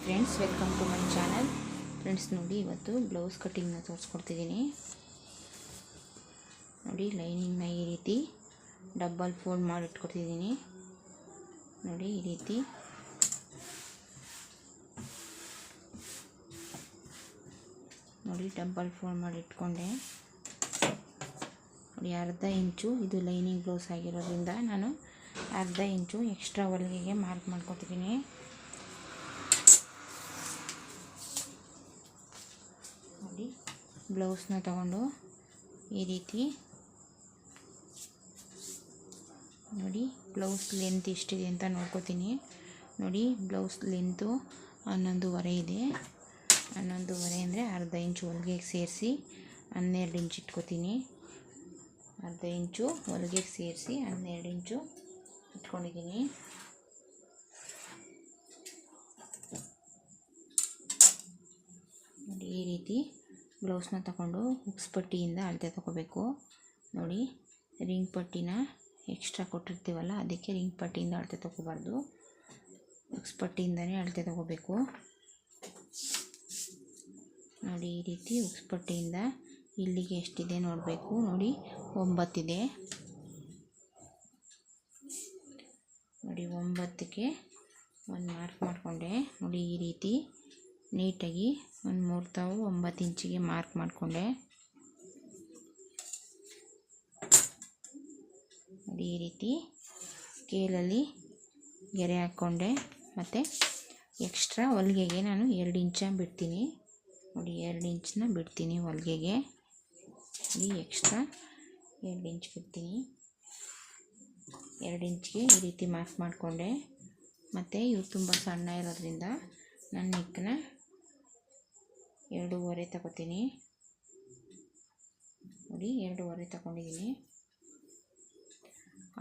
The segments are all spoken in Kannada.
Friends, welcome to my channel. Friends ನೋಡಿ, ಇವತ್ತು ಬ್ಲೌಸ್ ಕಟ್ಟಿಂಗ್ನ ತೋರಿಸ್ಕೊಡ್ತಿದ್ದೀನಿ. ನೋಡಿ, ಲೈನಿಂಗ್ನ ಈ ರೀತಿ ಡಬಲ್ ಫೋಲ್ಡ್ ಮಾಡಿ ಇಟ್ಕೊತಿದ್ದೀನಿ. ನೋಡಿ, ಈ ರೀತಿ ನೋಡಿ ಡಬಲ್ ಫೋಲ್ಡ್ ಮಾಡಿ ಇಟ್ಕೊಂಡೆ. ನೋಡಿ, ಅರ್ಧ ಇಂಚು ಇದು ಲೈನಿಂಗ್ ಬ್ಲೌಸ್ ಆಗಿರೋದ್ರಿಂದ ನಾನು ಅರ್ಧ ಇಂಚು ಎಕ್ಸ್ಟ್ರಾ ಹೊಲಿಗೆಗೆ ಮಾರ್ಕ್ ಮಾಡ್ಕೊತಿದ್ದೀನಿ. ನೋಡಿ, ಬ್ಲೌಸ್ನ ತಗೊಂಡು ಈ ರೀತಿ ನೋಡಿ ಬ್ಲೌಸ್ ಲೆಂತ್ ಎಷ್ಟಿದೆ ಅಂತ ನೋಡ್ಕೋತೀನಿ. ನೋಡಿ, ಬ್ಲೌಸ್ ಲೆಂತು 11.5 ಇದೆ. 11.5 ಅಂದರೆ ಅರ್ಧ ಇಂಚು ಹೊಲಿಗೆಗೆ ಸೇರಿಸಿ 12 ಇಂಚು ಇಟ್ಕೋತೀನಿ. ಅರ್ಧ ಇಂಚು ಹೊಲಿಗೆಗೆ ಸೇರಿಸಿ 12 ಇಂಚು ಇಟ್ಕೊಂಡಿದ್ದೀನಿ. ನೋಡಿ, ಈ ರೀತಿ ಬ್ಲೌಸ್ನ ತಗೊಂಡು ಹುಕ್ಸ್ ಪಟ್ಟಿಯಿಂದ ಅಳತೆ ತಗೋಬೇಕು. ನೋಡಿ, ರಿಂಗ್ ಪಟ್ಟಿನ ಎಕ್ಸ್ಟ್ರಾ ಕೊಟ್ಟಿರ್ತೀವಲ್ಲ, ಅದಕ್ಕೆ ರಿಂಗ್ ಪಟ್ಟಿಯಿಂದ ಅಳತೆ ತಗೋಬಾರ್ದು, ಹುಕ್ಸ್ ಪಟ್ಟಿಯಿಂದನೇ ಅಳತೆ ತಗೋಬೇಕು. ನೋಡಿ, ಈ ರೀತಿ ಹುಕ್ಸ್ ಪಟ್ಟಿಯಿಂದ ಇಲ್ಲಿಗೆ ಎಷ್ಟಿದೆ ನೋಡಬೇಕು. ನೋಡಿ, 9 ಇದೆ. ನೋಡಿ, 9ಕ್ಕೆ ಒಂದು ಮಾರ್ಕ್ ಮಾಡಿಕೊಂಡೆ. ನೋಡಿ, ಈ ರೀತಿ ನೀಟಾಗಿ ಒಂದು 3 ತಾವು 9 ಇಂಚಿಗೆ ಮಾರ್ಕ್ ಮಾಡಿಕೊಂಡೆ. ನೋಡಿ, ಈ ರೀತಿ ಸ್ಕೇಲಲ್ಲಿ ಗೆರೆ ಹಾಕ್ಕೊಂಡೆ. ಮತ್ತು ಎಕ್ಸ್ಟ್ರಾ ಹೊಲಿಗೆಗೆ ನಾನು 2 ಇಂಚ ಬಿಡ್ತೀನಿ. ನೋಡಿ, 2 ಇಂಚನ್ನ ಬಿಡ್ತೀನಿ ಹೊಲಿಗೆಗೆ. ನೋಡಿ, ಎಕ್ಸ್ಟ್ರಾ 2 ಇಂಚ್ ಬಿಡ್ತೀನಿ. 2 ಇಂಚ್ಗೆ ಈ ರೀತಿ ಮಾರ್ಕ್ ಮಾಡಿಕೊಂಡೆ. ಮತ್ತು ಇವು ತುಂಬ ಸಣ್ಣ ಇರೋದ್ರಿಂದ ನಾನು ನೆಕ್ನ 2.5 ತಗೋತೀನಿ. ನೋಡಿ, 2.5 ತಗೊಂಡಿದ್ದೀನಿ.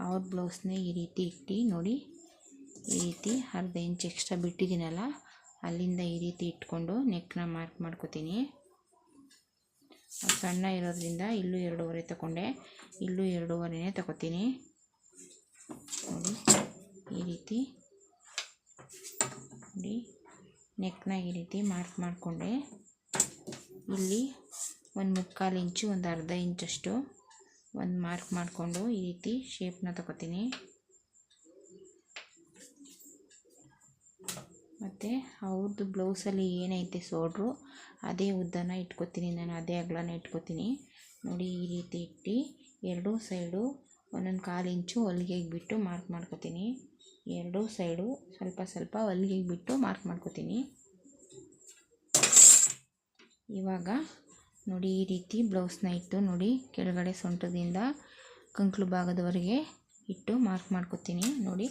ಅವ್ರ ಬ್ಲೌಸ್ನೇ ಈ ರೀತಿ ಇಟ್ಟು ನೋಡಿ, ಈ ರೀತಿ ಅರ್ಧ ಇಂಚ್ ಎಕ್ಸ್ಟ್ರಾ ಬಿಟ್ಟಿದ್ದೀನಲ್ಲ, ಅಲ್ಲಿಂದ ಈ ರೀತಿ ಇಟ್ಕೊಂಡು ನೆಕ್ನ ಮಾರ್ಕ್ ಮಾಡ್ಕೋತೀನಿ. ಸಣ್ಣ ಇರೋದ್ರಿಂದ ಇಲ್ಲೂ 2.5 ತಗೊಂಡೆ, ಇಲ್ಲೂ 2.5 ತಗೋತೀನಿ. ನೋಡಿ, ಈ ರೀತಿ ನೋಡಿ ನೆಕ್ನ ಈ ರೀತಿ ಮಾರ್ಕ್ ಮಾಡಿಕೊಂಡೆ. ಇಲ್ಲಿ 1/4 ಇಂಚು, ಒಂದು ಅರ್ಧ ಇಂಚಷ್ಟು ಒಂದು ಮಾರ್ಕ್ ಮಾಡಿಕೊಂಡು ಈ ರೀತಿ ಶೇಪ್ನ ತಗೋತೀನಿ. ಮತ್ತು ಅವ್ರದ್ದು ಬ್ಲೌಸಲ್ಲಿ ಏನೈತೆ ಸೋಡ್ರು ಅದೇ ಉದ್ದನ ಇಟ್ಕೋತೀನಿ ನಾನು, ಅದೇ ಅಗಲನ ಇಟ್ಕೋತೀನಿ. ನೋಡಿ, ಈ ರೀತಿ ಇಟ್ಟು 2 ಸೈಡು 1/4 ಇಂಚು ಹೊಲಿಗೆಗೆ ಬಿಟ್ಟು ಮಾರ್ಕ್ ಮಾಡ್ಕೋತೀನಿ. 2 ಸೈಡು ಸ್ವಲ್ಪ ಸ್ವಲ್ಪ ಹೊಲಿಗೆಗೆ ಬಿಟ್ಟು ಮಾರ್ಕ್ ಮಾಡ್ಕೋತೀನಿ. ಇವಾಗ ನೋಡಿ, ಈ ರೀತಿ ಬ್ಲೌಸ್ನ ಇಟ್ಟು ನೋಡಿ ಕೆಳಗಡೆ ಸೊಂಟದಿಂದ ಕಂಕ್ಳು ಭಾಗದವರೆಗೆ ಇಟ್ಟು ಮಾರ್ಕ್ ಮಾಡ್ಕೋತೀನಿ. ನೋಡಿ,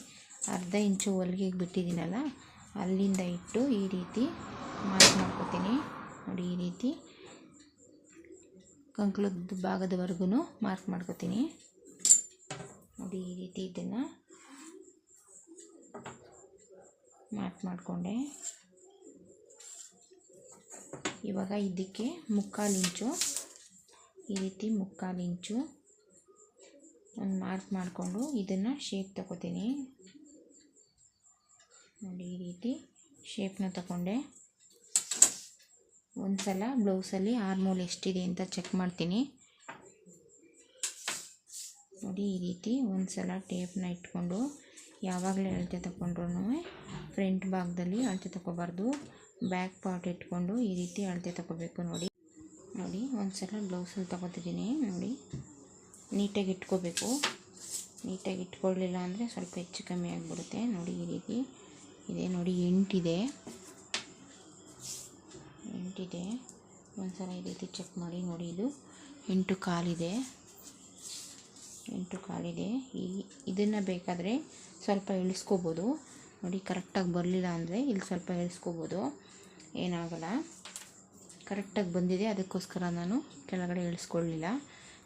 ಅರ್ಧ ಇಂಚು ಹೊಲಿಗೆಗೆ ಬಿಟ್ಟಿದ್ದೀನಲ್ಲ, ಅಲ್ಲಿಂದ ಇಟ್ಟು ಈ ರೀತಿ ಮಾರ್ಕ್ ಮಾಡ್ಕೋತೀನಿ. ನೋಡಿ, ಈ ರೀತಿ ಕಂಕ್ಳದ ಭಾಗದವರೆಗೂ ಮಾರ್ಕ್ ಮಾಡ್ಕೋತೀನಿ. ನೋಡಿ, ಈ ರೀತಿ ಇದನ್ನು ಮಾರ್ಕ್ ಮಾಡಿಕೊಂಡೆ. ಇವಾಗ ಇದಕ್ಕೆ 3/4 ಇಂಚು ಈ ರೀತಿ 3/4 ಇಂಚು ಒಂದು ಮಾರ್ಕ್ ಮಾಡಿಕೊಂಡು ಇದನ್ನು ಶೇಪ್ ತಗೋತೀನಿ. ನೋಡಿ, ಈ ರೀತಿ ಶೇಪ್ನ ತಗೊಂಡೆ. ಒಂದು ಸಲ ಬ್ಲೌಸಲ್ಲಿ ಆರ್ಮೋಲ್ ಎಷ್ಟಿದೆ ಅಂತ ಚೆಕ್ ಮಾಡ್ತೀನಿ. ನೋಡಿ, ಈ ರೀತಿ ಒಂದು ಸಲ ಟೇಪ್ನ ಇಟ್ಕೊಂಡು ಯಾವಾಗಲೇ ಅಳತೆ ತಗೊಂಡ್ರೂ ಫ್ರಂಟ್ ಭಾಗದಲ್ಲಿ ಅಳತೆ ತಗೋಬಾರ್ದು, ಬ್ಯಾಕ್ ಪಾರ್ಟ್ ಇಟ್ಕೊಂಡು ಈ ರೀತಿ ಅಳತೆ ತಗೋಬೇಕು. ನೋಡಿ, ಒಂದು ಸಲ ಬ್ಲೌಸಲ್ಲಿ ತಗೋತಿದ್ದೀನಿ. ನೋಡಿ, ನೀಟಾಗಿ ಇಟ್ಕೋಬೇಕು. ನೀಟಾಗಿ ಇಟ್ಕೊಳ್ಳಿಲ್ಲ ಅಂದರೆ ಸ್ವಲ್ಪ ಹೆಚ್ಚು ಕಮ್ಮಿ ಆಗಿಬಿಡುತ್ತೆ. ನೋಡಿ, ಈ ರೀತಿ ಇದೆ. ನೋಡಿ, 8 ಇದೆ. ಒಂದು ಸಲ ಈ ರೀತಿ ಚೆಕ್ ಮಾಡಿ. ನೋಡಿ, ಇದು 8.25 ಇದೆ. 8.25 ಇದೆ. ಇದನ್ನು ಬೇಕಾದರೆ ಸ್ವಲ್ಪ ಇಳಿಸ್ಕೋಬೋದು. ನೋಡಿ, ಕರೆಕ್ಟಾಗಿ ಬರಲಿಲ್ಲ ಅಂದರೆ ಇಲ್ಲಿ ಸ್ವಲ್ಪ ಇಳಿಸ್ಕೋಬೋದು, ಏನಾಗಲ್ಲ. ಕರೆಕ್ಟಾಗಿ ಬಂದಿದೆ, ಅದಕ್ಕೋಸ್ಕರ ನಾನು ಕೆಳಗಡೆ ಇಳಿಸ್ಕೊಳ್ಳಿಲ್ಲ.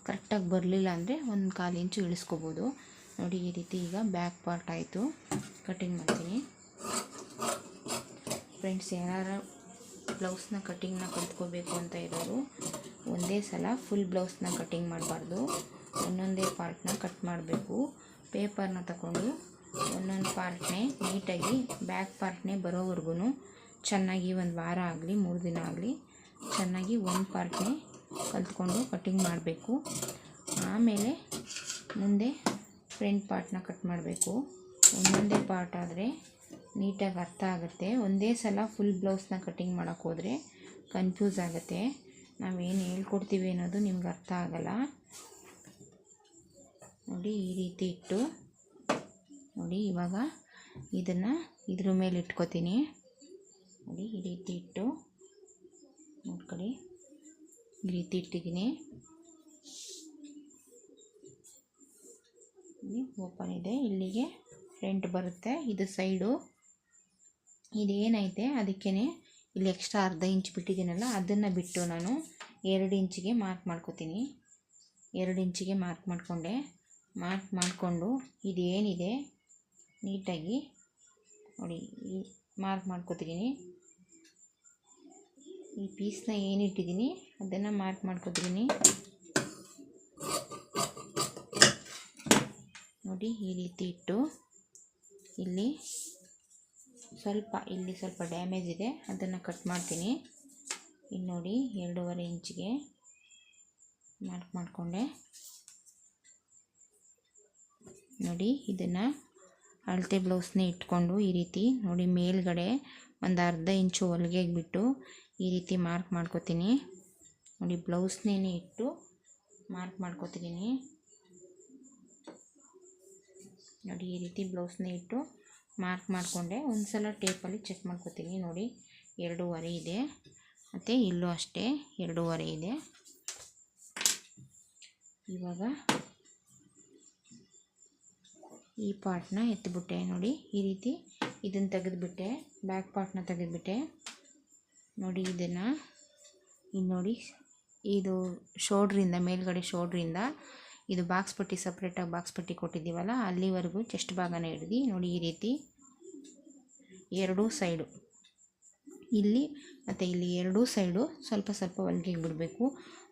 ಕರೆಕ್ಟಾಗಿ ಬರಲಿಲ್ಲ ಅಂದರೆ 1/4 ಇಂಚು ಇಳಿಸ್ಕೋಬೋದು. ನೋಡಿ, ಈ ರೀತಿ ಈಗ ಬ್ಯಾಕ್ ಪಾರ್ಟ್ ಆಯಿತು. ಕಟ್ಟಿಂಗ್ ಮಾಡ್ತೀನಿ. ಫ್ರೆಂಡ್ಸ್, ಯಾರು ಬ್ಲೌಸ್ನ ಕಟ್ಟಿಂಗ್ನ ಕಲ್ತ್ಕೋಬೇಕು ಅಂತ ಇರೋರು ಒಂದೇ ಸಲ ಫುಲ್ ಬ್ಲೌಸ್ನ ಕಟ್ಟಿಂಗ್ ಮಾಡಬಾರ್ದು, ಒಂದೊಂದೇ ಪಾರ್ಟ್ನ ಕಟ್ ಮಾಡಬೇಕು. ಪೇಪರ್ನ ತಗೊಂಡು ಒಂದೊಂದು ಪಾರ್ಟ್ನೇ ನೀಟಾಗಿ ಬ್ಯಾಕ್ ಪಾರ್ಟ್ನೇ ಬರೋವರೆಗೂ ಚೆನ್ನಾಗಿ ಒಂದು ವಾರ ಆಗಲಿ 3 ದಿನ ಆಗಲಿ ಚೆನ್ನಾಗಿ ಒಂದು ಪಾರ್ಟ್ನೇ ಕಲಿತ್ಕೊಂಡು ಕಟ್ಟಿಂಗ್ ಮಾಡಬೇಕು. ಆಮೇಲೆ ಮುಂದೆ ಫ್ರಂಟ್ ಪಾರ್ಟ್ನ ಕಟ್ ಮಾಡಬೇಕು. ಒಂದೊಂದೇ ಪಾರ್ಟ್ ಆದರೆ ನೀಟಾಗಿ ಅರ್ಥ ಆಗುತ್ತೆ. ಒಂದೇ ಸಲ ಫುಲ್ ಬ್ಲೌಸ್ನ ಕಟ್ಟಿಂಗ್ ಮಾಡೋಕ್ಕೆ ಹೋದರೆ ಕನ್ಫ್ಯೂಸ್ ಆಗುತ್ತೆ. ನಾವೇನು ಹೇಳ್ಕೊಡ್ತೀವಿ ಅನ್ನೋದು ನಿಮ್ಗೆ ಅರ್ಥ ಆಗಲ್ಲ. ನೋಡಿ ಈ ರೀತಿ ಇಟ್ಟು ನೋಡಿ ಇವಾಗ ಇದನ್ನು ಇದ್ರ ಮೇಲೆ ಇಟ್ಕೋತೀನಿ. ನೋಡಿ ಈ ರೀತಿ ಇಟ್ಟು ನೋಡ್ಕೊಳ್ಳಿ, ಈ ರೀತಿ ಇಟ್ಟಿದ್ದೀನಿ. ಇಲ್ಲಿ ಓಪನ್ ಇದೆ, ಇಲ್ಲಿಗೆ ಫ್ರಂಟ್ ಬರುತ್ತೆ. ಇದು ಸೈಡು, ಇದೇನೈತೆ ಅದಕ್ಕೇ ಇಲ್ಲಿ ಎಕ್ಸ್ಟ್ರಾ ಅರ್ಧ ಇಂಚ್ ಬಿಟ್ಟಿದ್ದೀನಲ್ಲ ಅದನ್ನು ಬಿಟ್ಟು ನಾನು 2 ಇಂಚಿಗೆ ಮಾರ್ಕ್ ಮಾಡ್ಕೋತೀನಿ. 2 ಇಂಚಿಗೆ ಮಾರ್ಕ್ ಮಾಡಿಕೊಂಡು ಇದೇನಿದೆ ನೀಟಾಗಿ ನೋಡಿ ಈ ಮಾರ್ಕ್ ಮಾಡ್ಕೋತಿದ್ದೀನಿ. ಈ ಪೀಸ್ನ ಏನಿಟ್ಟಿದ್ದೀನಿ ಅದನ್ನು ಮಾರ್ಕ್ ಮಾಡ್ಕೋತೀನಿ. ನೋಡಿ ಈ ರೀತಿ ಇಟ್ಟು ಇಲ್ಲಿ ಸ್ವಲ್ಪ ಡ್ಯಾಮೇಜ್ ಇದೆ, ಅದನ್ನು ಕಟ್ ಮಾಡ್ತೀನಿ. ಇಲ್ಲಿ ನೋಡಿ 2.5 ಇಂಚಿಗೆ ಮಾರ್ಕ್ ಮಾಡಿಕೊಂಡೆ. ನೋಡಿ ಇದನ್ನು ಅಳತೆ ಬ್ಲೌಸ್ನೇ ಇಟ್ಕೊಂಡು ಈ ರೀತಿ ನೋಡಿ ಮೇಲ್ಗಡೆ ಒಂದು ಅರ್ಧ ಇಂಚು ಹೊಲಿಗೆ ಬಿಟ್ಟು ಈ ರೀತಿ ಮಾರ್ಕ್ ಮಾಡ್ಕೋತೀನಿ. ನೋಡಿ ಬ್ಲೌಸ್ನೇನೆ ಇಟ್ಟು ಮಾರ್ಕ್ ಮಾಡ್ಕೋತಿದ್ದೀನಿ. ನೋಡಿ ಈ ರೀತಿ ಬ್ಲೌಸ್ನೇ ಇಟ್ಟು ಮಾರ್ಕ್ ಮಾಡಿಕೊಂಡೆ. ಒಂದು ಸಲ ಟೇಪಲ್ಲಿ ಚೆಕ್ ಮಾಡ್ಕೋತೀನಿ. ನೋಡಿ 2.5 ಇದೆ, ಮತ್ತು ಇಲ್ಲೂ ಅಷ್ಟೇ 2.5 ಇದೆ. ಇವಾಗ ಈ ಪಾರ್ಟ್ನ ಎತ್ತಿಬಿಟ್ಟೆ. ನೋಡಿ ಈ ರೀತಿ ಇದನ್ನು ತೆಗೆದುಬಿಟ್ಟೆ, ಬ್ಯಾಕ್ ಪಾರ್ಟ್ನ ತೆಗೆದುಬಿಟ್ಟೆ. ನೋಡಿ ಇದನ್ನು ಇನ್ನು ನೋಡಿ ಇದು ಶೋಲ್ಡ್ರಿಂದ ಮೇಲ್ಗಡೆ ಶೋಲ್ಡ್ರಿಂದ ಇದು ಬಾಕ್ಸ್ ಪಟ್ಟಿ ಸಪ್ರೇಟಾಗಿ ಬಾಕ್ಸ್ ಪಟ್ಟಿ ಕೊಟ್ಟಿದ್ದೀವಲ್ಲ ಅಲ್ಲಿವರೆಗೂ ಚೆಸ್ಟ್ ಭಾಗನ ಹಿಡ್ದು ನೋಡಿ ಈ ರೀತಿ 2 ಸೈಡು ಇಲ್ಲಿ ಮತ್ತು ಇಲ್ಲಿ 2 ಸೈಡು ಸ್ವಲ್ಪ ಹೊಲಿಗೆಗೆ ಬಿಡಬೇಕು.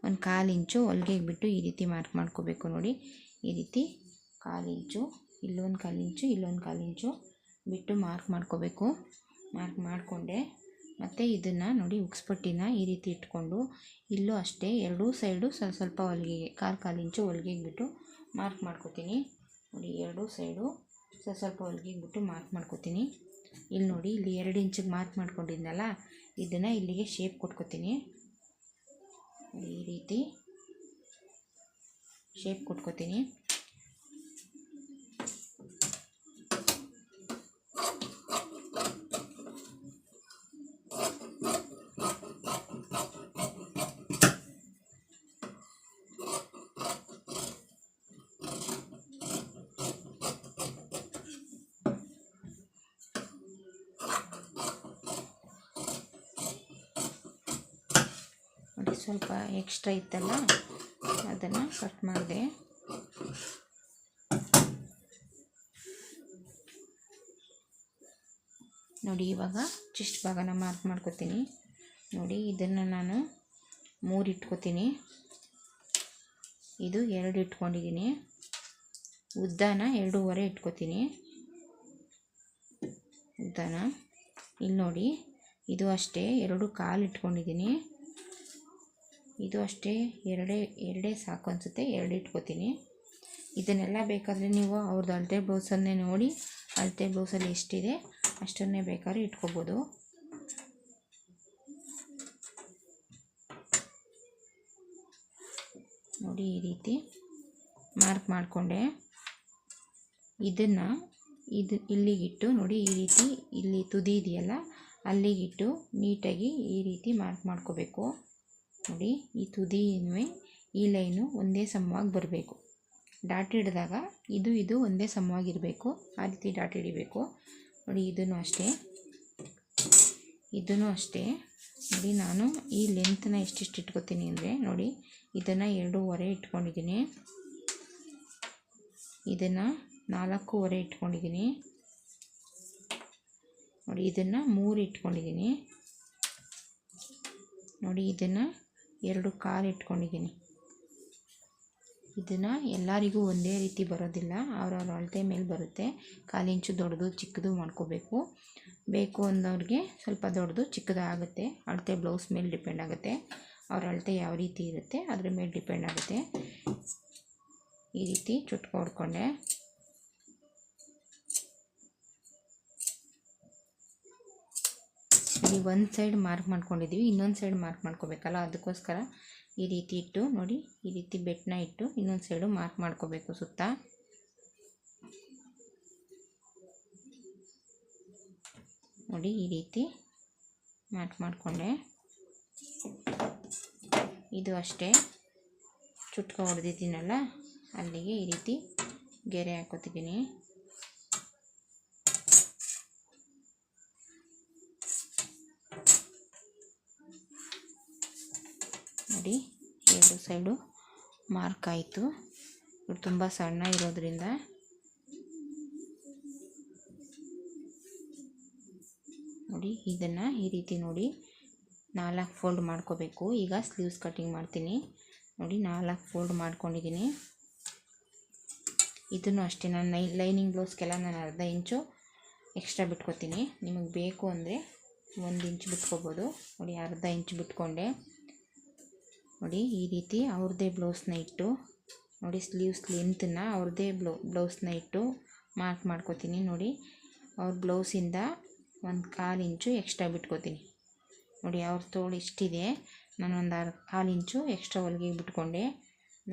ಒಂದು 1/4 ಇಂಚು ಹೊಲಿಗೆಗೆ ಬಿಟ್ಟು ಈ ರೀತಿ ಮಾರ್ಕ್ ಮಾಡ್ಕೋಬೇಕು. ನೋಡಿ ಈ ರೀತಿ 1/4 ಇಂಚು, ಇಲ್ಲೊಂದು 1/4 ಇಂಚು, ಇಲ್ಲೊಂದು 1/4 ಇಂಚು ಬಿಟ್ಟು ಮಾರ್ಕ್ ಮಾಡ್ಕೋಬೇಕು. ಮಾರ್ಕ್ ಮಾಡಿಕೊಂಡೆ. ಮತ್ತು ಇದನ್ನು ನೋಡಿ ಉಕ್ಸ್ಪಟ್ಟಿನ ಈ ರೀತಿ ಇಟ್ಕೊಂಡು ಇಲ್ಲೂ ಅಷ್ಟೇ 2 ಸೈಡು ಸ್ವಲ್ಪ ಹೊಲಿಗೆಗೆ 1/4 ಇಂಚು ಹೊಲಿಗೆಗೆ ಬಿಟ್ಟು ಮಾರ್ಕ್ ಮಾಡ್ಕೋತೀನಿ. ನೋಡಿ 2 ಸೈಡು ಸ್ವಲ್ಪ ಹೊಲಿಗೆಗೆ ಬಿಟ್ಟು ಮಾರ್ಕ್ ಮಾಡ್ಕೋತೀನಿ. ಇಲ್ಲಿ ನೋಡಿ ಇಲ್ಲಿ 2 ಇಂಚಿಗೆ ಮಾರ್ಕ್ ಮಾಡ್ಕೊಂಡಿದ್ನಲ್ಲ ಇದನ್ನು ಇಲ್ಲಿಗೆ ಶೇಪ್ ಕೊಟ್ಕೋತೀನಿ. ಈ ರೀತಿ ಶೇಪ್ ಕೊಟ್ಕೋತೀನಿ. ಸ್ವಲ್ಪ ಎಕ್ಸ್ಟ್ರಾ ಇತ್ತಲ್ಲ ಅದನ್ನು ಕಟ್ ಮಾಡಿದೆ. ನೋಡಿ ಇವಾಗ ಚೆಸ್ಟ್ ಭಾಗನ ಮಾರ್ಕ್ ಮಾಡ್ಕೋತೀನಿ. ನೋಡಿ ಇದನ್ನು ನಾನು 3 ಇಟ್ಕೋತೀನಿ. ಇದು 2 ಇಟ್ಕೊಂಡಿದ್ದೀನಿ. ಉದ್ದನ 2.5 ಇಟ್ಕೋತೀನಿ. ಉದ್ದನ ಇಲ್ಲಿ ನೋಡಿ ಇದು ಅಷ್ಟೇ 2.25 ಇಟ್ಕೊಂಡಿದ್ದೀನಿ. ಇದು ಅಷ್ಟೇ ಎರಡೇ ಸಾಕು ಅನಿಸುತ್ತೆ, 2 ಇಟ್ಕೋತೀನಿ. ಇದನ್ನೆಲ್ಲ ಬೇಕಾದರೆ ನೀವು ಅವ್ರದ್ದು ಅಳತೆ ಬ್ಲೌಸನ್ನೇ ನೋಡಿ ಅಳತೆ ಬ್ಲೌಸಲ್ಲಿ ಎಷ್ಟಿದೆ ಅಷ್ಟನ್ನೇ ಬೇಕಾದ್ರೆ ಇಟ್ಕೋಬೋದು. ನೋಡಿ ಈ ರೀತಿ ಮಾರ್ಕ್ ಮಾಡಿಕೊಂಡೆ. ಇದನ್ನು ಇಲ್ಲಿಗಿಟ್ಟು ನೋಡಿ ಈ ರೀತಿ ಇಲ್ಲಿ ತುದಿ ಇದೆಯಲ್ಲ ಅಲ್ಲಿಗಿಟ್ಟು ನೀಟಾಗಿ ಈ ರೀತಿ ಮಾರ್ಕ್ ಮಾಡ್ಕೋಬೇಕು. ನೋಡಿ ಈ ತುದಿನೂ ಈ ಲೈನು ಒಂದೇ ಸಮವಾಗಿ ಬರಬೇಕು. ಡಾಟ್ ಹಿಡಿದಾಗ ಇದು ಒಂದೇ ಸಮವಾಗಿರಬೇಕು. ಆ ರೀತಿ ಡಾಟ್ ಹಿಡಿಬೇಕು. ನೋಡಿ ಇದನ್ನು ಅಷ್ಟೇ ನೋಡಿ ನಾನು ಈ ಲೆಂತ್ನ ಎಷ್ಟಿಷ್ಟು ಇಟ್ಕೋತೀನಿ ಅಂದರೆ ನೋಡಿ ಇದನ್ನು 2.5 ಇಟ್ಕೊಂಡಿದ್ದೀನಿ. ಇದನ್ನು 4.5 ಇಟ್ಕೊಂಡಿದ್ದೀನಿ. ನೋಡಿ ಇದನ್ನು 3 ಇಟ್ಕೊಂಡಿದ್ದೀನಿ. ನೋಡಿ ಇದನ್ನು 2.25 ಇಟ್ಕೊಂಡಿದ್ದೀನಿ. ಇದನ್ನು ಎಲ್ಲರಿಗೂ ಒಂದೇ ರೀತಿ ಬರೋದಿಲ್ಲ, ಅವ್ರವ್ರ ಅಳತೆ ಮೇಲೆ ಬರುತ್ತೆ. 1/4 ಇಂಚು ದೊಡ್ಡದು ಚಿಕ್ಕದು ಮಾಡ್ಕೋಬೇಕು. ಬೇಕು ಅಂದವ್ರಿಗೆ ಸ್ವಲ್ಪ ದೊಡ್ಡದು ಚಿಕ್ಕದಾಗುತ್ತೆ. ಅಳತೆ ಬ್ಲೌಸ್ ಮೇಲೆ ಡಿಪೆಂಡ್ ಆಗುತ್ತೆ, ಅವ್ರ ಅಳತೆ ಯಾವ ರೀತಿ ಇರುತ್ತೆ ಅದ್ರ ಮೇಲೆ ಡಿಪೆಂಡ್ ಆಗುತ್ತೆ. ಈ ರೀತಿ ಚುಟ್ಕ ಹೊಡ್ಕೊಂಡೆ. ಇಲ್ಲಿ ಒಂದು ಸೈಡ್ ಮಾರ್ಕ್ ಮಾಡ್ಕೊಂಡಿದ್ದೀವಿ, ಇನ್ನೊಂದು ಸೈಡ್ ಮಾರ್ಕ್ ಮಾಡ್ಕೋಬೇಕಲ್ಲ, ಅದಕ್ಕೋಸ್ಕರ ಈ ರೀತಿ ಇಟ್ಟು ನೋಡಿ, ಈ ರೀತಿ ಬೆಟ್ಟನ ಇಟ್ಟು ಇನ್ನೊಂದು ಸೈಡು ಮಾರ್ಕ್ ಮಾಡ್ಕೋಬೇಕು ಸುತ್ತ. ನೋಡಿ ಈ ರೀತಿ ಮಾರ್ಕ್ ಮಾಡಿಕೊಂಡೆ. ಇದು ಅಷ್ಟೇ, ಚುಟ್ಕ ಹೊಡೆದಿದ್ದೀನಲ್ಲ ಅಲ್ಲಿಗೆ ಈ ರೀತಿ ಗೆರೆ ಹಾಕೋತಿದ್ದೀನಿ. ನೋಡಿ ಎರಡು ಸೈಡು ಮಾರ್ಕ್ ಆಯಿತು. ಇದು ತುಂಬ ಸಣ್ಣ ಇರೋದ್ರಿಂದ ನೋಡಿ ಇದನ್ನು ಈ ರೀತಿ ನೋಡಿ 4 ಫೋಲ್ಡ್ ಮಾಡ್ಕೋಬೇಕು. ಈಗ ಸ್ಲೀವ್ಸ್ ಕಟ್ಟಿಂಗ್ ಮಾಡ್ತೀನಿ. ನೋಡಿ 4 ಫೋಲ್ಡ್ ಮಾಡ್ಕೊಂಡಿದ್ದೀನಿ. ಇದನ್ನು ಅಷ್ಟೇ, ನಾನು ಲೈನಿಂಗ್ ಬ್ಲೌಸ್ಗೆಲ್ಲ ನಾನು ಅರ್ಧ ಇಂಚು ಎಕ್ಸ್ಟ್ರಾ ಬಿಟ್ಕೋತೀನಿ. ನಿಮಗೆ ಬೇಕು ಅಂದರೆ 1 ಇಂಚ್ ಬಿಟ್ಕೋಬೋದು. ನೋಡಿ ಅರ್ಧ ಇಂಚ್ ಬಿಟ್ಕೊಂಡೆ. ನೋಡಿ ಈ ರೀತಿ ಅವ್ರದ್ದೇ ಬ್ಲೌಸ್ನ ಇಟ್ಟು ನೋಡಿ ಸ್ಲೀವ್ಸ್ ಲೆಂತನ್ನು ಅವ್ರದ್ದೇ ಬ್ಲೌಸ್ನ ಇಟ್ಟು ಮಾರ್ಕ್ ಮಾಡ್ಕೋತೀನಿ. ನೋಡಿ ಅವ್ರ ಬ್ಲೌಸಿಂದ 1/4 ಇಂಚು ಎಕ್ಸ್ಟ್ರಾ ಬಿಟ್ಕೋತೀನಿ. ನೋಡಿ ಅವ್ರ ತೋಳು ಇಷ್ಟಿದೆ, ನಾನು ಒಂದು 1/4 ಇಂಚು ಎಕ್ಸ್ಟ್ರಾ ಹೊಲಿಗೆ ಬಿಟ್ಕೊಂಡೆ.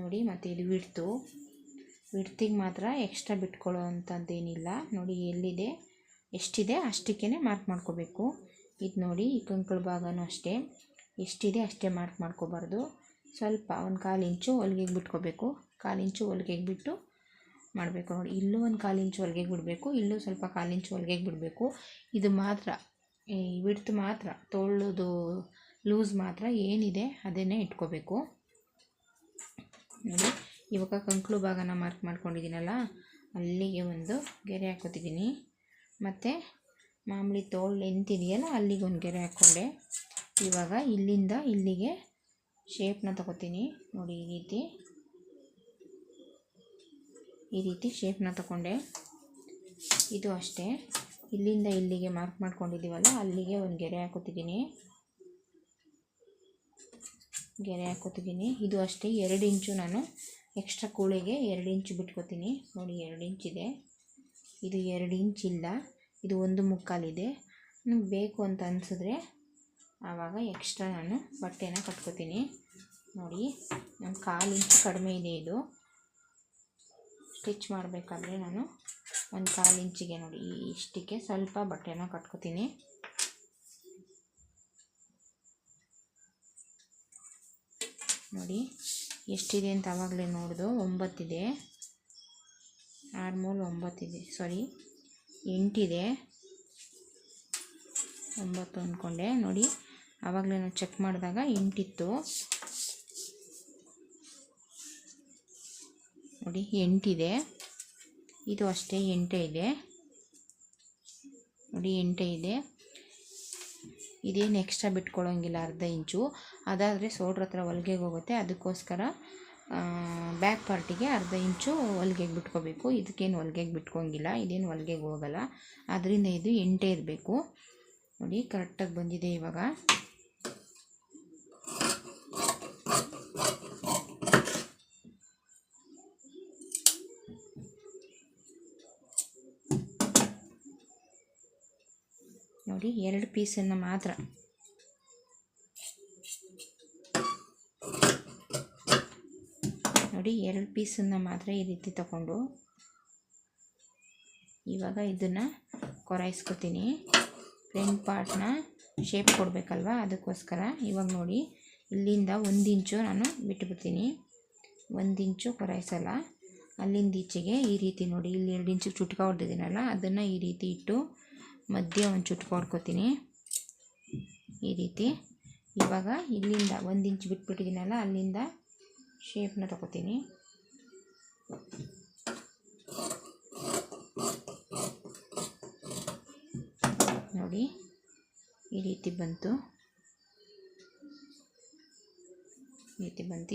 ನೋಡಿ ಮತ್ತು ಇದು ವಿಡ್ತಿಗೆ ಮಾತ್ರ ಎಕ್ಸ್ಟ್ರಾ ಬಿಟ್ಕೊಳ್ಳೋ ಅಂಥದ್ದೇನಿಲ್ಲ. ನೋಡಿ ಎಲ್ಲಿದೆ ಎಷ್ಟಿದೆ ಅಷ್ಟಕ್ಕೇ ಮಾರ್ಕ್ ಮಾಡ್ಕೋಬೇಕು. ಇದು ನೋಡಿ ಈ ಕಂಕಳ ಭಾಗನೂ ಅಷ್ಟೇ, ಎಷ್ಟಿದೆ ಅಷ್ಟೇ ಮಾರ್ಕ್ ಮಾಡ್ಕೋಬಾರ್ದು. ಸ್ವಲ್ಪ 1/4 ಇಂಚು ಹೊಲಿಗೆಗೆ ಬಿಟ್ಕೋಬೇಕು. 1/4 ಇಂಚು ಹೊಲಿಗೆಗೆ ಬಿಟ್ಟು ಮಾಡಬೇಕು. ನೋಡಿ ಇಲ್ಲೂ 1/4 ಇಂಚು ಹೊಲಿಗೆಗೆ ಬಿಡಬೇಕು, ಇಲ್ಲೂ ಸ್ವಲ್ಪ 1/4 ಇಂಚು ಹೊಲಿಗೆಗೆ ಬಿಡಬೇಕು. ಇದು ಮಾತ್ರ ಈ ವಿಡ್ತ್ ಮಾತ್ರ, ತೋಳದು ಲೂಸ್ ಮಾತ್ರ ಏನಿದೆ ಅದನ್ನೇ ಇಟ್ಕೋಬೇಕು. ನೋಡಿ ಇವಾಗ ಕಂಕಳು ಭಾಗನ ಮಾರ್ಕ್ ಮಾಡ್ಕೊಂಡಿದ್ದೀನಲ್ಲ ಅಲ್ಲಿಗೆ ಒಂದು ಗೆರೆ ಹಾಕೋತಿದ್ದೀನಿ. ಮತ್ತು ಮಾಮೂಲಿ ತೋಳು ಲೆಂತಿದೆಯಲ್ಲ ಅಲ್ಲಿಗೆ ಒಂದು ಗೆರೆ ಹಾಕ್ಕೊಂಡೆ. ಇವಾಗ ಇಲ್ಲಿಂದ ಇಲ್ಲಿಗೆ ಶೇಪ್ನ ತಗೋತೀನಿ. ನೋಡಿ ಈ ರೀತಿ ಶೇಪ್ನ ತಗೊಂಡೆ. ಇದು ಅಷ್ಟೇ, ಇಲ್ಲಿಂದ ಇಲ್ಲಿಗೆ ಮಾರ್ಕ್ ಮಾಡ್ಕೊಂಡಿದ್ದೀವಲ್ಲ ಅಲ್ಲಿಗೆ ಒಂದು ಗೆರೆ ಹಾಕೋತಿದ್ದೀನಿ. ಇದು ಅಷ್ಟೇ 2 ಇಂಚು ನಾನು ಎಕ್ಸ್ಟ್ರಾ ಕೂಳೆಗೆ 2 ಇಂಚು ಬಿಟ್ಕೋತೀನಿ. ನೋಡಿ 2 ಇಂಚಿದೆ. ಇದು 2 ಇಂಚ್ ಇಲ್ಲ, ಇದು 1/4 ಇದೆ. ನಿಮ್ಗೆ ಬೇಕು ಅಂತ ಅನಿಸಿದ್ರೆ ಆವಾಗ ಎಕ್ಸ್ಟ್ರಾ ನಾನು ಬಟ್ಟೆನ ಕಟ್ಕೋತೀನಿ. ನೋಡಿ ನನ್ನ 1/4 ಇಂಚು ಕಡಿಮೆ ಇದೆ. ಇದು ಸ್ಟಿಚ್ ಮಾಡಬೇಕಾದ್ರೆ ನಾನು 1/4 ಇಂಚಿಗೆ ನೋಡಿ ಇಷ್ಟಕ್ಕೆ ಸ್ವಲ್ಪ ಬಟ್ಟೆನ ಕಟ್ಕೋತೀನಿ. ನೋಡಿ ಎಷ್ಟಿದೆ ಅಂತ ಆವಾಗಲೇ ನೋಡ್ದು 9 ಇದೆ, ಆರ್ಮೋಲ್ 9 ಇದೆ, ಸಾರಿ 8 ಇದೆ, 9 ಅಂದ್ಕೊಂಡೆ. ನೋಡಿ ಆವಾಗಲೇ ನಾನು ಚೆಕ್ ಮಾಡಿದಾಗ 8 ಇತ್ತು. ನೋಡಿ 8 ಇದೆ. ಇದು ಅಷ್ಟೇ 8 ಇದೆ. ನೋಡಿ 8 ಇದೆ. ಇದೇನು ಎಕ್ಸ್ಟ್ರಾ ಬಿಟ್ಕೊಳ್ಳೋಂಗಿಲ್ಲ, ಅರ್ಧ ಇಂಚು. ಅದಾದರೆ ಸೋಡ್ರ ಹತ್ರ ಹೊಲಿಗೆಗೆ ಹೋಗುತ್ತೆ, ಅದಕ್ಕೋಸ್ಕರ ಬ್ಯಾಕ್ ಪಾರ್ಟಿಗೆ ಅರ್ಧ ಇಂಚು ಹೊಲಿಗೆಗೆ ಬಿಟ್ಕೋಬೇಕು. ಇದಕ್ಕೇನು ಹೊಲಿಗೆಗೆ ಬಿಟ್ಕೋಂಗಿಲ್ಲ, ಇದೇನು ಹೊಲಿಗೆಗೆ ಹೋಗಲ್ಲ. ಅದರಿಂದ ಇದು 8 ಇರಬೇಕು. ನೋಡಿ ಕರೆಕ್ಟಾಗಿ ಬಂದಿದೆ. ಇವಾಗ ನೋಡಿ 2 ಪೀಸನ್ನು ಮಾತ್ರ ನೋಡಿ 2 ಪೀಸನ್ನು ಮಾತ್ರ ಈ ರೀತಿ ತಗೊಂಡು ಇವಾಗ ಇದನ್ನು ಕೊರಾಯಿಸ್ಕೊತೀನಿ. ಫ್ರಂಟ್ ಪಾರ್ಟ್ನ ಶೇಪ್ ಕೊಡಬೇಕಲ್ವ, ಅದಕ್ಕೋಸ್ಕರ ಇವಾಗ ನೋಡಿ ಇಲ್ಲಿಂದ 1 ಇಂಚು ನಾನು ಬಿಟ್ಟುಬಿಡ್ತೀನಿ. 1 ಇಂಚು ಕೊರಾಯಿಸಲ್ಲ. ಅಲ್ಲಿಂದ ಈಚೆಗೆ ಈ ರೀತಿ ನೋಡಿ, ಇಲ್ಲಿ 2 ಇಂಚು ಚುಟ್ಕ ಹೊಡೆದಿದ್ದೀನಲ್ಲ ಅದನ್ನು ಈ ರೀತಿ ಇಟ್ಟು ಮಧ್ಯೆ ಒಂದು ಚುಟ್ಕ ಹೊಡ್ಕೊತೀನಿ ಈ ರೀತಿ. ಇವಾಗ ಇಲ್ಲಿಂದ 1 ಇಂಚ್ ಬಿಟ್ಬಿಟ್ಟಿದ್ದೀನಲ್ಲ ಅಲ್ಲಿಂದ ಶೇಪ್ನ ತಗೋತೀನಿ. ನೋಡಿ ಈ ರೀತಿ ಬಂತು.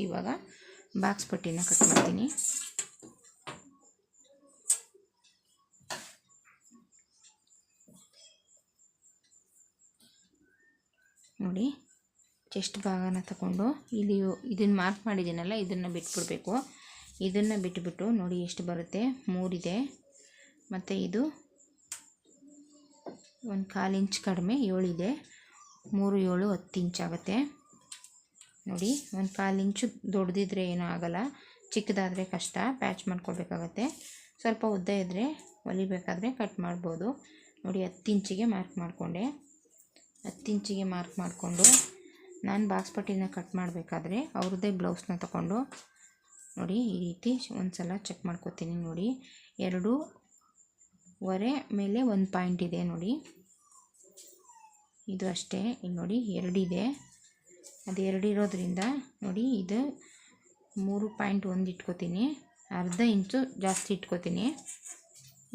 ಇವಾಗ ಬಾಕ್ಸ್ ಪಟ್ಟಿನ ಕಟ್ ಮಾಡ್ತೀನಿ. ನೋಡಿ ಚೆಸ್ಟ್ ಭಾಗನ ತಗೊಂಡು ಇಲ್ಲಿ ಇದನ್ನು ಮಾರ್ಕ್ ಮಾಡಿದ್ದೀನಲ್ಲ ಇದನ್ನು ಬಿಟ್ಬಿಡಬೇಕು. ಇದನ್ನು ಬಿಟ್ಬಿಟ್ಟು ನೋಡಿ ಎಷ್ಟು ಬರುತ್ತೆ, 3 ಇದೆ ಮತ್ತು ಇದು 1/4 ಇಂಚ್ ಕಡಿಮೆ 7 ಇದೆ, 3 7 10 ಇಂಚ್ ಆಗುತ್ತೆ. ನೋಡಿ 1/4 ಇಂಚು ದೊಡ್ಡದಿದ್ರೆ ಏನೂ ಆಗೋಲ್ಲ, ಚಿಕ್ಕದಾದರೆ ಕಷ್ಟ, ಪ್ಯಾಚ್ ಮಾಡ್ಕೊಳ್ಬೇಕಾಗತ್ತೆ. ಸ್ವಲ್ಪ ಉದ್ದ ಇದ್ದರೆ ಹೊಲಿಬೇಕಾದ್ರೆ ಕಟ್ ಮಾಡ್ಬೋದು. ನೋಡಿ 10 ಇಂಚಿಗೆ ಮಾರ್ಕ್ ಮಾಡಿಕೊಂಡೆ. 10 ಇಂಚಿಗೆ ಮಾರ್ಕ್ ಮಾಡಿಕೊಂಡು ನಾನು ಬಾಕ್ಸ್ ಪಟ್ಟಿನ ಕಟ್ ಮಾಡಬೇಕಾದ್ರೆ ಅವ್ರದ್ದೇ ಬ್ಲೌಸ್ನ ತಗೊಂಡು ನೋಡಿ ಈ ರೀತಿ ಒಂದು ಸಲ ಚೆಕ್ ಮಾಡ್ಕೊತೀನಿ. ನೋಡಿ 2.25 ಮೇಲೆ 1 ಪಾಯಿಂಟ್ ಇದೆ ನೋಡಿ, ಇದು ಅಷ್ಟೇ. ಇಲ್ಲಿ ನೋಡಿ 2 ಇದೆ, ಅದು 2 ಇರೋದ್ರಿಂದ ನೋಡಿ ಇದು 3.1 ಇಟ್ಕೋತೀನಿ, ಅರ್ಧ ಇಂಚು ಜಾಸ್ತಿ ಇಟ್ಕೋತೀನಿ.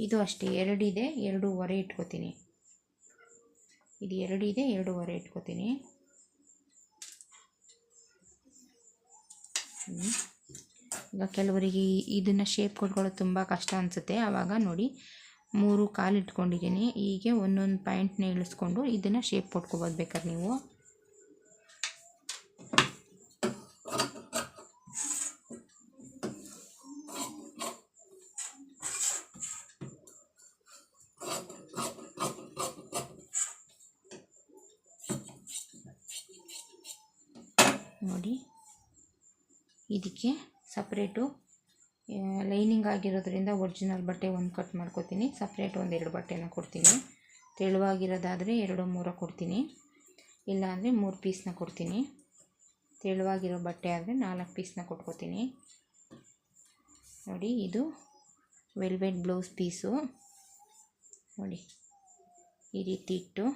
ಇದು ಅಷ್ಟೇ 2 ಇದೆ, 2.25 ಇಟ್ಕೋತೀನಿ. ಇದು 2 ಇದೆ, 2.25 ಇಟ್ಕೋತೀನಿ. ಈಗ ಕೆಲವರಿಗೆ ಇದನ್ನು ಶೇಪ್ ಕೊಟ್ಕೊಳ್ಳೋದು ತುಂಬ ಕಷ್ಟ ಅನಿಸುತ್ತೆ, ಆವಾಗ ನೋಡಿ 3.25 ಇಟ್ಕೊಂಡಿದ್ದೀನಿ. ಹೀಗೆ ಒಂದೊಂದು ಪಾಯಿಂಟ್ನ ಇಳಿಸ್ಕೊಂಡು ಇದನ್ನು ಶೇಪ್ ಕೊಟ್ಕೋಬೋದು ಬೇಕಾದ್ರೆ ನೀವು. ನೋಡಿ ಇದಕ್ಕೆ ಸಪ್ರೇಟು ಲೈನಿಂಗ್ ಆಗಿರೋದ್ರಿಂದ ಒರಿಜಿನಲ್ ಬಟ್ಟೆ ಒಂದು ಕಟ್ ಮಾಡ್ಕೋತೀನಿ, ಸಪ್ರೇಟ್ 1-2 ಬಟ್ಟೆನ ಕೊಡ್ತೀನಿ. ತೆಳುವಾಗಿರೋದಾದರೆ 2-3 ಕೊಡ್ತೀನಿ, ಇಲ್ಲಾಂದರೆ 3 ಪೀಸ್ನ ಕೊಡ್ತೀನಿ. ತೆಳುವಾಗಿರೋ ಬಟ್ಟೆ ಆದರೆ 4 ಪೀಸ್ನ ಕೊಟ್ಕೋತೀನಿ. ನೋಡಿ ಇದು ವೆಲ್ವೆಟ್ ಬ್ಲೌಸ್ ಪೀಸು. ನೋಡಿ ಈ ರೀತಿ ಇಟ್ಟು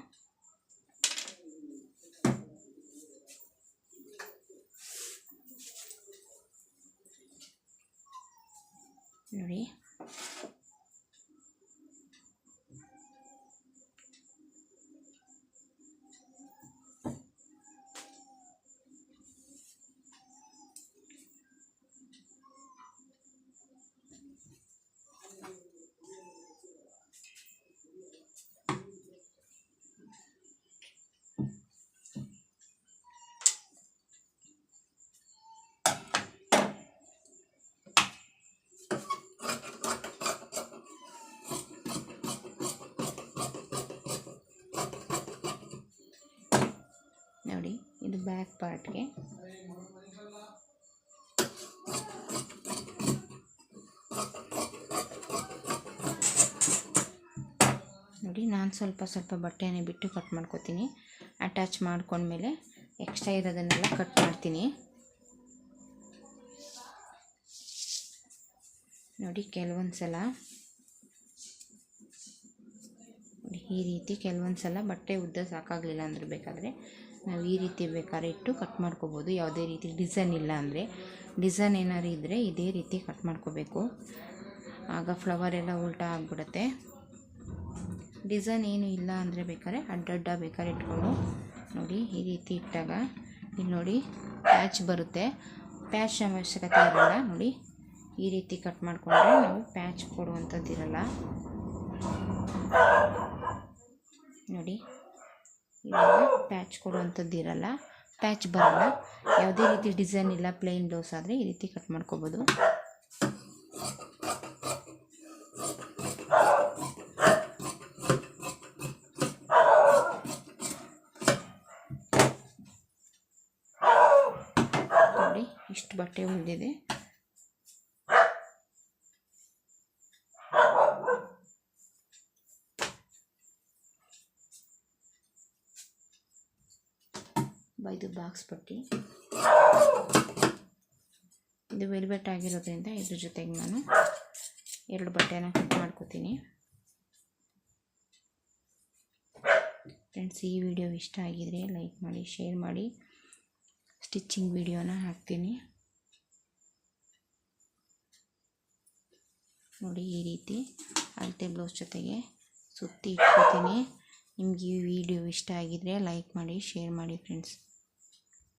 ನೋಡಿ ನೋಡಿ ಇದು ಬ್ಯಾಕ್ ಪಾರ್ಟ್ಗೆ. ನೋಡಿ ನಾನು ಸ್ವಲ್ಪ ಬಟ್ಟೆನೇ ಬಿಟ್ಟು ಕಟ್ ಮಾಡ್ಕೋತೀನಿ. ಅಟ್ಯಾಚ್ ಮಾಡ್ಕೊಂಡ್ಮೇಲೆ ಎಕ್ಸ್ಟ್ರಾ ಇರೋದನ್ನೆಲ್ಲ ಕಟ್ ಮಾಡ್ತೀನಿ. ನೋಡಿ ಕೆಲವೊಂದು ಸಲ ಈ ರೀತಿ ಕೆಲವೊಂದು ಸಲ ಬಟ್ಟೆ ಉದ್ದ ಸಾಕಾಗಲಿಲ್ಲ ಅಂದರೆ ಬೇಕಾದರೆ ನಾವು ಈ ರೀತಿ ಬೇಕಾದ್ರೆ ಇಟ್ಟು ಕಟ್ ಮಾಡ್ಕೋಬೋದು. ಯಾವುದೇ ರೀತಿ ಡಿಸೈನ್ ಇಲ್ಲ ಅಂದರೆ, ಡಿಸೈನ್ ಏನಾದ್ರು ಇದ್ದರೆ ಇದೇ ರೀತಿ ಕಟ್ ಮಾಡ್ಕೋಬೇಕು, ಆಗ ಫ್ಲವರ್ ಎಲ್ಲ ಉಲ್ಟಾ ಆಗಿಬಿಡುತ್ತೆ. ಡಿಸೈನ್ ಏನು ಇಲ್ಲ ಅಂದರೆ ಬೇಕಾದ್ರೆ ಅಡ್ಡಡ್ಡ ಬೇಕಾದ್ರೆ ಇಟ್ಕೊಂಡು ನೋಡಿ ಈ ರೀತಿ ಇಟ್ಟಾಗ ಇಲ್ಲಿ ನೋಡಿ ಪ್ಯಾಚ್ ಬರುತ್ತೆ. ಪ್ಯಾಚ್ ಅವಶ್ಯಕತೆ ಇರಲ್ಲ. ನೋಡಿ ಈ ರೀತಿ ಕಟ್ ಮಾಡಿಕೊಂಡ್ರೆ ನಾವು ಪ್ಯಾಚ್ ಕೊಡುವಂಥದ್ದಿರಲ್ಲ. ನೋಡಿ ಇವಾಗ ಪ್ಯಾಚ್ ಕೊಡುವಂಥದ್ದಿರಲ್ಲ, ಪ್ಯಾಚ್ ಬರಲ್ಲ. ಯಾವುದೇ ರೀತಿ ಡಿಸೈನ್ ಇಲ್ಲ, ಪ್ಲೇನ್ ಬ್ಲೌಸ್ ಆದರೆ ಈ ರೀತಿ ಕಟ್ ಮಾಡ್ಕೋಬೋದು. ನೋಡಿ ಇಷ್ಟು ಬಟ್ಟೆ ಉಳಿದಿದೆ. ಇದು ಬಾಕ್ಸ್ ಪಟ್ಟಿ, ಇದು ವೆಲ್ವೆಟ್ ಆಗಿರೋದ್ರಿಂದ ಇದ್ರ ಜೊತೆಗೆ ನಾನು 2 ಬಟ್ಟೆನ ಕಟ್ ಮಾಡ್ಕೋತೀನಿ. ಫ್ರೆಂಡ್ಸ್, ಈ ವಿಡಿಯೋ ಇಷ್ಟ ಆಗಿದರೆ ಲೈಕ್ ಮಾಡಿ, ಶೇರ್ ಮಾಡಿ. ಸ್ಟಿಚಿಂಗ್ ವಿಡಿಯೋನ ಹಾಕ್ತೀನಿ ನೋಡಿ. ಈ ರೀತಿ ಅಳತೆ ಬ್ಲೌಸ್ ಜೊತೆಗೆ ಸುತ್ತಿ ಇಟ್ಕೋತೀನಿ. ನಿಮಗೆ ಈ ವಿಡಿಯೋ ಇಷ್ಟ ಆಗಿದರೆ ಲೈಕ್ ಮಾಡಿ, ಶೇರ್ ಮಾಡಿ ಫ್ರೆಂಡ್ಸ್.